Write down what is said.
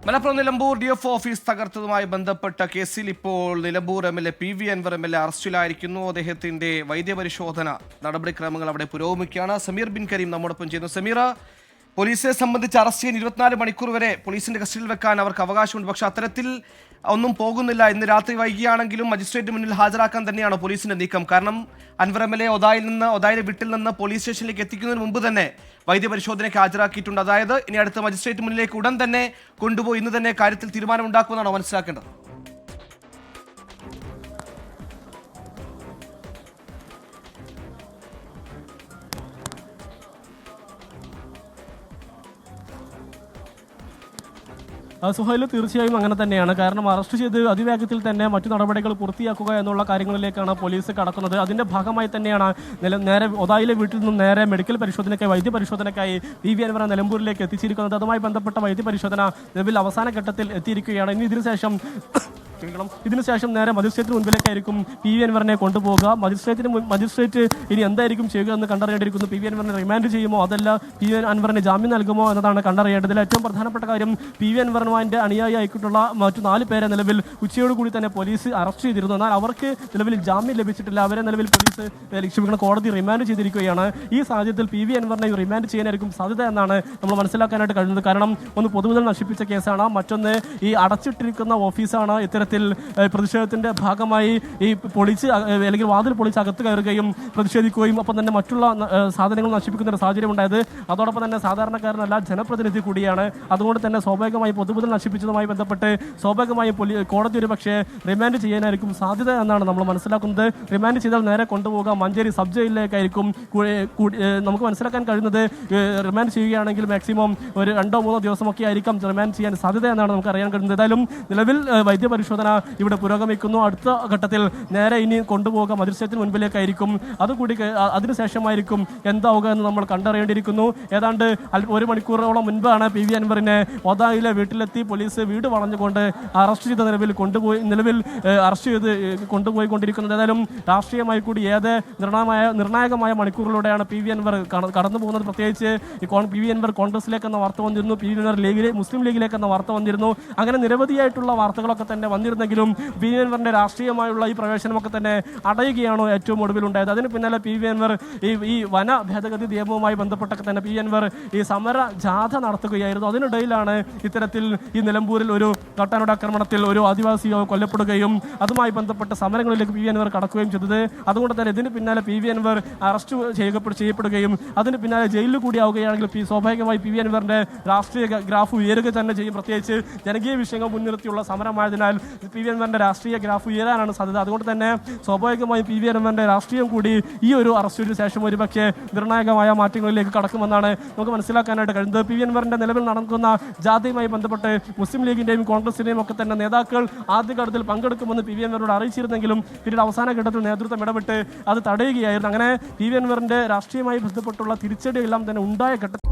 Malappuram Nilambur DF office തകർത്തതുമായി ബന്ധപ്പെട്ട കേസിൽ ഇപ്പോൾ Nilambur MLA PV Anwar MLA അറസ്റ്റിലായിരിക്കുന്നു. അദ്ദേഹത്തിന്റെ വൈദ്യപരിശോധന നടപടിക്രമങ്ങൾ അവിടെ പുരോഗമിക്കുകയാണ്. സമീർ ബിൻ കരീം നമ്മോടൊപ്പം ചെയ്യുന്നു. സമീർ, പോലീസിനെ സംബന്ധിച്ച് അറസ്റ്റ് ചെയ്യാൻ 24 മണിക്കൂർ വരെ പോലീസിന്റെ കസ്റ്റഡിയിൽ വെക്കാൻ അവർക്ക് അവകാശമുണ്ട്. പക്ഷെ അത്തരത്തിൽ ഒന്നും പോകുന്നില്ല. ഇന്ന് രാത്രി വൈകിയാണെങ്കിലും മജിസ്ട്രേറ്റ് മുന്നിൽ ഹാജരാക്കാൻ തന്നെയാണ് പോലീസിന്റെ നീക്കം. കാരണം അൻവർ MLA ഒതായിലെ വീട്ടിൽ നിന്ന് പോലീസ് സ്റ്റേഷനിലേക്ക് എത്തിക്കുന്നതിന് മുമ്പ് തന്നെ വൈദ്യപരിശോധനയ്ക്ക് ഹാജരാക്കിയിട്ടുണ്ട്. അതായത് ഇനി അടുത്ത മജിസ്ട്രേറ്റ് മുന്നിലേക്ക് ഉടൻ തന്നെ കൊണ്ടുപോയി ഇന്ന് തന്നെ കാര്യത്തിൽ തീരുമാനമുണ്ടാക്കുമെന്നാണോ മനസ്സിലാക്കേണ്ടത്? സുഹൈൽ, തീർച്ചയായും അങ്ങനെ തന്നെയാണ്. കാരണം അറസ്റ്റ് ചെയ്ത് അതിവേഗത്തിൽ തന്നെ മറ്റു നടപടികൾ പൂർത്തിയാക്കുക എന്നുള്ള കാര്യങ്ങളിലേക്കാണ് പോലീസ് കടക്കുന്നത്. അതിന്റെ ഭാഗമായി തന്നെയാണ് നേരെ ഒതായിലെ വീട്ടിൽ നിന്നും നേരെ മെഡിക്കൽ പരിശോധനയ്ക്കായി വൈദ്യപരിശോധനയ്ക്കായി PV അൻവർ നിലമ്പൂരിലേക്ക് എത്തിച്ചിരിക്കുന്നത്. അതുമായി ബന്ധപ്പെട്ട വൈദ്യപരിശോധന നിലവിൽ അവസാന ഘട്ടത്തിൽ എത്തിയിരിക്കുകയാണ്. ഇനി ഇതിനുശേഷം നേരെ മജിസ്ട്രേറ്റിന് മുൻപിലേക്കായിരിക്കും PV അൻവറിനെ കൊണ്ടുപോകുക. മജിസ്ട്രേറ്റ് ഇനി എന്തായിരിക്കും ചെയ്യുക എന്ന് കണ്ടറിയേണ്ടിയിരിക്കുന്നു. PV അൻവറിനെ റിമാൻഡ് ചെയ്യുമോ അതല്ല PV അൻവറിന് ജാമ്യം നൽകുമോ എന്നതാണ് കണ്ടറിയേണ്ടത്. ഏറ്റവും പ്രധാനപ്പെട്ട കാര്യം PV അൻവറിന്റെ അനുയായി ആയിട്ടുള്ള മറ്റു 4 പേരെ നിലവിൽ ഉച്ചയോടുകൂടി തന്നെ പോലീസ് അറസ്റ്റ് ചെയ്തിരുന്നു. എന്നാൽ അവർക്ക് നിലവിൽ ജാമ്യം ലഭിച്ചിട്ടില്ല. അവരെ നിലവിൽ കോടതി റിമാൻഡ് ചെയ്തിരിക്കുകയാണ്. ഈ സാഹചര്യത്തിൽ PV അൻവറിനെ റിമാൻഡ് ചെയ്യാനായിരിക്കും സാധ്യത എന്നാണ് നമ്മൾ മനസ്സിലാക്കാനായിട്ട് കഴിയുന്നത്. കാരണം ഒന്ന് പൊതുമുതൽ നശിപ്പിച്ച കേസാണ്, മറ്റൊന്ന് ഈ അടച്ചിട്ടിരിക്കുന്ന ഓഫീസാണ്. ഇത്തരത്തിൽ പ്രതിഷേധത്തിന്റെ ഭാഗമായി ഈ പൊളിച്ച് അല്ലെങ്കിൽ വാതിൽ പൊളിച്ച് അകത്ത് കയറുകയും പ്രതിഷേധിക്കുകയും ഒപ്പം തന്നെ മറ്റുള്ള സാധനങ്ങൾ നശിപ്പിക്കുന്ന ഒരു സാഹചര്യം ഉണ്ടായത്. അതോടൊപ്പം തന്നെ സാധാരണക്കാരനല്ല, ജനപ്രതിനിധി കൂടിയാണ്. അതുകൊണ്ട് തന്നെ സ്വാഭാവികമായി പൊതുമുതൽ നശിപ്പിച്ചതുമായി ബന്ധപ്പെട്ട് സ്വാഭാവികമായും കോടതി ഒരു പക്ഷേ റിമാൻഡ് ചെയ്യാനായിരിക്കും സാധ്യത എന്നാണ് നമ്മൾ മനസ്സിലാക്കുന്നത്. റിമാൻഡ് ചെയ്താൽ നേരെ കൊണ്ടുപോകാം മഞ്ചേരി സബ് ജയിലിലേക്കായിരിക്കും. നമുക്ക് മനസ്സിലാക്കാൻ കഴിയുന്നത് റിമാൻഡ് ചെയ്യുകയാണെങ്കിൽ മാക്സിമം ഒരു 2-3 ദിവസമൊക്കെ ആയിരിക്കാം റിമാൻഡ് ചെയ്യാൻ സാധ്യത എന്നാണ് നമുക്ക് അറിയാൻ കഴിയുന്നത്. ഏതായാലും നിലവിൽ വൈദ്യപരിശോധന ഇവിടെ പുരോഗമിക്കുന്നു. അടുത്ത ഘട്ടത്തിൽ നേരെ ഇനി കൊണ്ടുപോകുക മജിസ്ട്രേറ്റിന് മുൻപിലേക്കായിരിക്കും. അതുകൂടി അതിനുശേഷമായിരിക്കും എന്താവുക എന്ന് നമ്മൾ കണ്ടറിയേണ്ടിയിരിക്കുന്നു. ഏതാണ്ട് 1 മണിക്കൂറോളം മുൻപാണ് PV അൻവറിനെ ഒതായിലെ വീട്ടിലെത്തി പോലീസ് വീട് വളഞ്ഞുകൊണ്ട് അറസ്റ്റ് ചെയ്ത നിലവിൽ കൊണ്ടുപോയിക്കൊണ്ടിരിക്കുന്നത്. ഏതായാലും രാഷ്ട്രീയമായി കൂടി നിർണായകമായ മണിക്കൂറിലൂടെയാണ് PV അൻവർ കടന്നു പോകുന്നത്. പ്രത്യേകിച്ച് PV അൻവർ കോൺഗ്രസിലേക്കെന്ന വാർത്ത വന്നിരുന്നു, PV അൻവർ മുസ്ലിം ലീഗിലേക്കെന്ന വാർത്ത വന്നിരുന്നു. അങ്ങനെ നിരവധിയായിട്ടുള്ള വാർത്തകളൊക്കെ തന്നെ വന്നിരുന്നെങ്കിലും PV അൻവറിന്റെ രാഷ്ട്രീയമായുള്ള ഈ പ്രവേശനമൊക്കെ തന്നെ അടയുകയാണോ ഏറ്റവും ഒടുവിലുണ്ടായത്. അതിന് പിന്നാലെ PV അൻവർ ഈ വന ഭേദഗതി നിയമവുമായി ബന്ധപ്പെട്ടൊക്കെ തന്നെ PV അൻവർ ഈ സമര ജാഥ നടത്തുകയായിരുന്നു. അതിനിടയിലാണ് ഇത്തരത്തിൽ ഈ നിലമ്പൂരിൽ ഒരു കാട്ടാനയുടെ ആക്രമണത്തിൽ ഒരു ആദിവാസിയോ കൊല്ലപ്പെടുകയും അതുമായി ബന്ധപ്പെട്ട സമരങ്ങളിലേക്ക് PV അൻവർ കടക്കുകയും ചെയ്തത്. അതുകൊണ്ട് തന്നെ ഇതിന് പിന്നാലെ PV അൻവർ അറസ്റ്റ് ചെയ്യപ്പെടുകയും അതിന് പിന്നാലെ ജയിലിൽ കൂടിയാവുകയാണെങ്കിൽ സ്വാഭാവികമായി PV അൻവറിന്റെ രാഷ്ട്രീയ ഗ്രാഫ് ഉയരുക തന്നെ ചെയ്യും. പ്രത്യേകിച്ച് ജനകീയ വിഷയങ്ങൾ മുൻനിർത്തിയുള്ള സമരമായതിനാൽ PV അൻവറിന്റെ രാഷ്ട്രീയ ഗ്രാഫ് ഉയരാനാണ് സാധ്യത. അതുകൊണ്ട് തന്നെ സ്വാഭാവികമായും PV അൻവറിന്റെ രാഷ്ട്രീയം കൂടി ഈ ഒരു അറസ്റ്റിന് ശേഷം ഒരുപക്ഷെ നിർണായകമായ മാറ്റങ്ങളിലേക്ക് കടക്കുമെന്നാണ് നമുക്ക് മനസ്സിലാക്കാനായിട്ട് കഴിയുന്നത്. PV അൻവറിന്റെ നിലവിൽ നടക്കുന്ന ജാഥയുമായി ബന്ധപ്പെട്ട് മുസ്ലിം ലീഗിന്റെയും കോൺഗ്രസിന്റെയും ഒക്കെ തന്നെ നേതാക്കൾ ആദ്യഘട്ടത്തിൽ പങ്കെടുക്കുമെന്ന് PV അൻവറിനോട് അറിയിച്ചിരുന്നെങ്കിലും പിന്നീട് അവസാന ഘട്ടത്തിൽ നേതൃത്വം ഇടപെട്ട് അത് തടയുകയായിരുന്നു. അങ്ങനെ PV അൻവറിന്റെ രാഷ്ട്രീയമായി ബന്ധപ്പെട്ടുള്ള തിരിച്ചടിയെല്ലാം തന്നെ ഉണ്ടായ ഘട്ടത്തിൽ